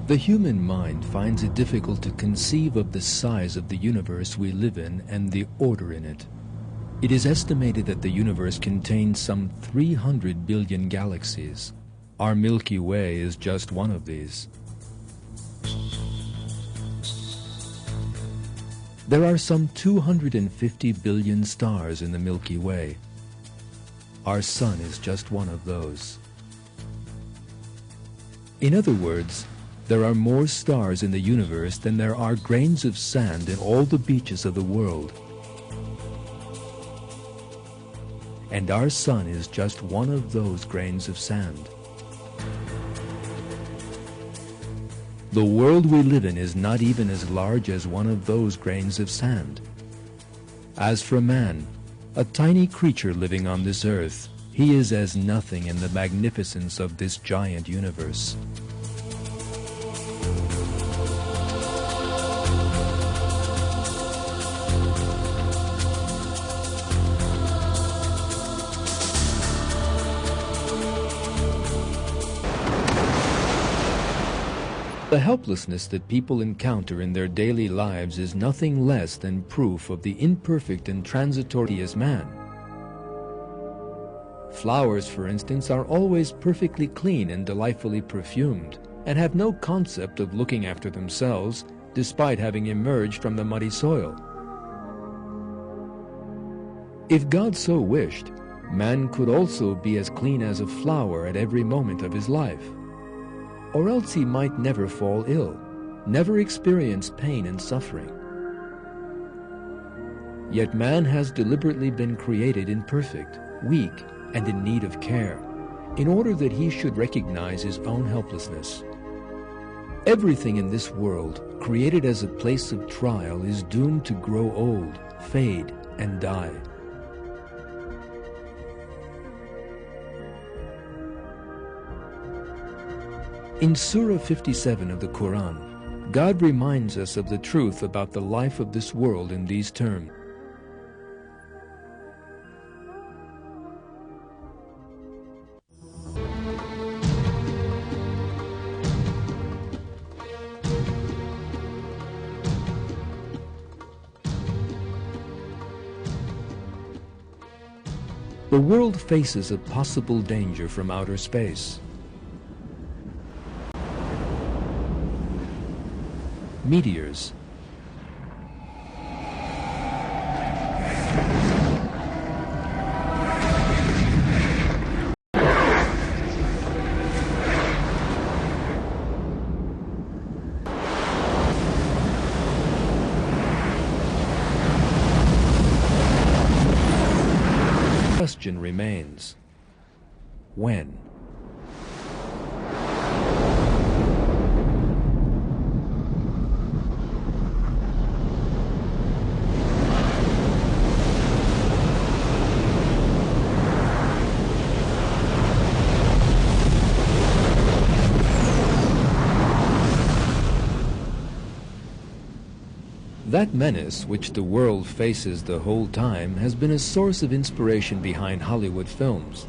The human mind finds it difficult to conceive of the size of the universe we live in and the order in it. It is estimated that the universe contains some 300 billion galaxies. Our Milky Way is just one of these. There are some 250 billion stars in the Milky Way. Our Sun is just one of those. In other words, there are more stars in the universe than there are grains of sand in all the beaches of the world. And our Sun is just one of those grains of sand. The world we live in is not even as large as one of those grains of sand. As for man, a tiny creature living on this earth, he is as nothing in the magnificence of this giant universe. The helplessness that people encounter in their daily lives is nothing less than proof of the imperfect and transitory as man. Flowers, for instance, are always perfectly clean and delightfully perfumed, and have no concept of looking after themselves, despite having emerged from the muddy soil. If God so wished, man could also be as clean as a flower at every moment of his life. Or else he might never fall ill, never experience pain and suffering. Yet man has deliberately been created imperfect, weak, and in need of care, in order that he should recognize his own helplessness. Everything in this world, created as a place of trial, is doomed to grow old, fade, and die. In Surah 57 of the Quran, God reminds us of the truth about the life of this world in these terms. The world faces a possible danger from outer space. Meteors. The question remains, when? That menace, which the world faces the whole time, has been a source of inspiration behind Hollywood films.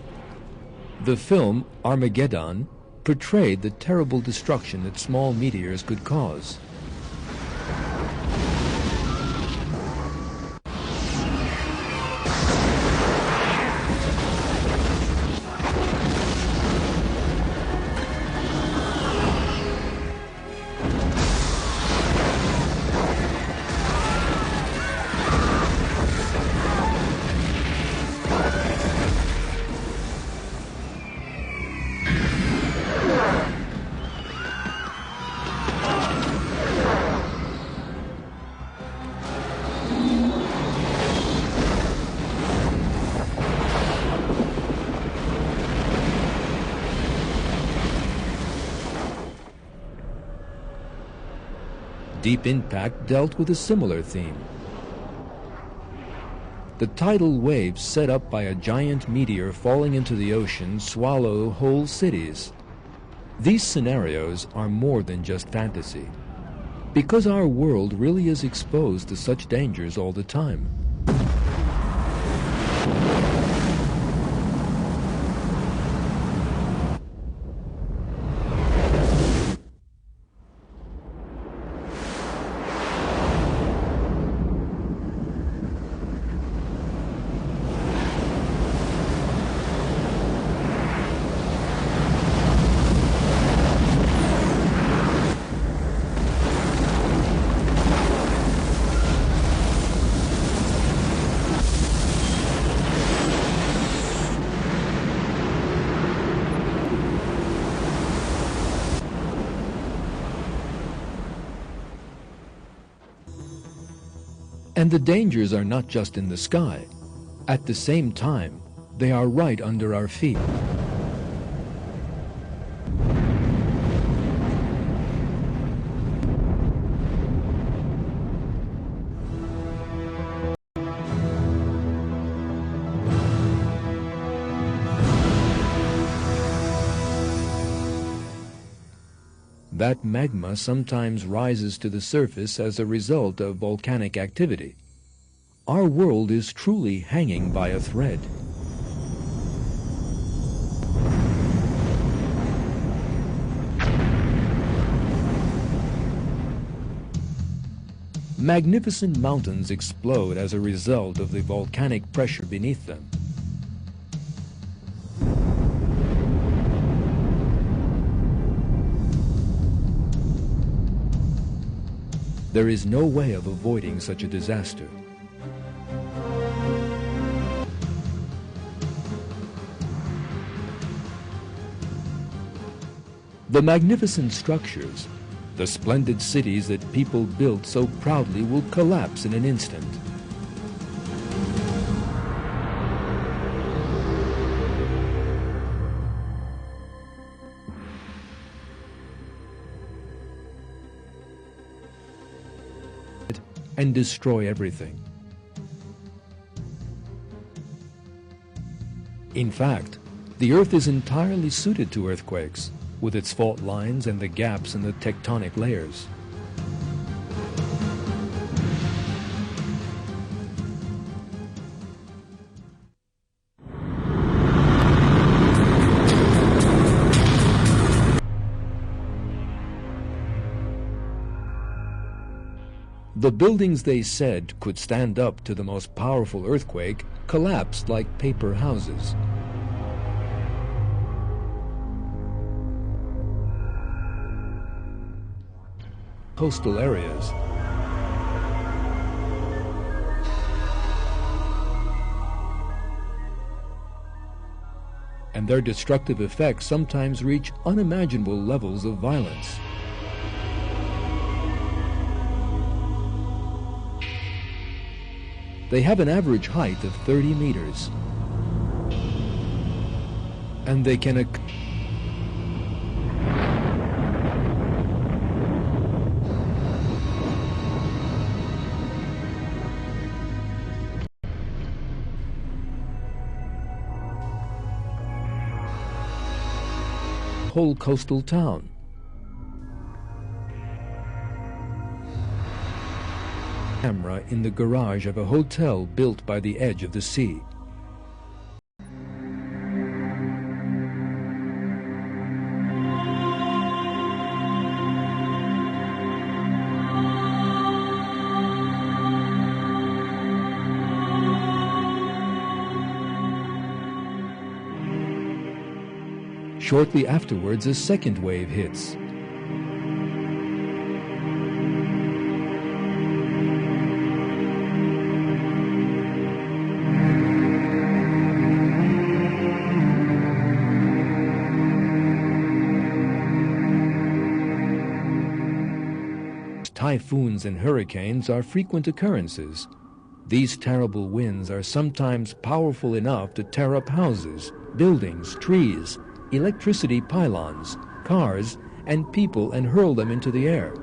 The film Armageddon portrayed the terrible destruction that small meteors could cause. Deep Impact dealt with a similar theme. The tidal waves set up by a giant meteor falling into the ocean swallow whole cities. These scenarios are more than just fantasy, because our world really is exposed to such dangers all the time. And the dangers are not just in the sky. At the same time, they are right under our feet. That magma sometimes rises to the surface as a result of volcanic activity. Our world is truly hanging by a thread. Magnificent mountains explode as a result of the volcanic pressure beneath them. There is no way of avoiding such a disaster. The magnificent structures, the splendid cities that people built so proudly will collapse in an instant. And destroy everything. In fact, the Earth is entirely suited to earthquakes, with its fault lines and the gaps in the tectonic layers. The buildings they said could stand up to the most powerful earthquake collapsed like paper houses. Coastal areas. And their destructive effects sometimes reach unimaginable levels of violence. They have an average height of 30 meters. And they can whole coastal town. Camera in the garage of a hotel built by the edge of the sea. Shortly afterwards, a second wave hits. Typhoons and hurricanes are frequent occurrences. These terrible winds are sometimes powerful enough to tear up houses, buildings, trees, electricity pylons, cars, and people and hurl them into the air.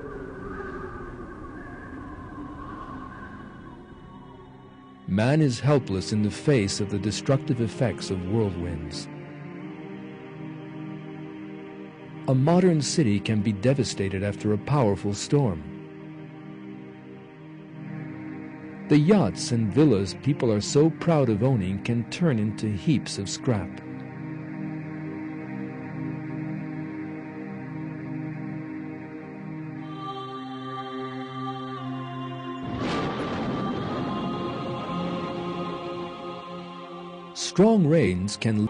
Man is helpless in the face of the destructive effects of whirlwinds. A modern city can be devastated after a powerful storm. The yachts and villas people are so proud of owning can turn into heaps of scrap. Strong rains can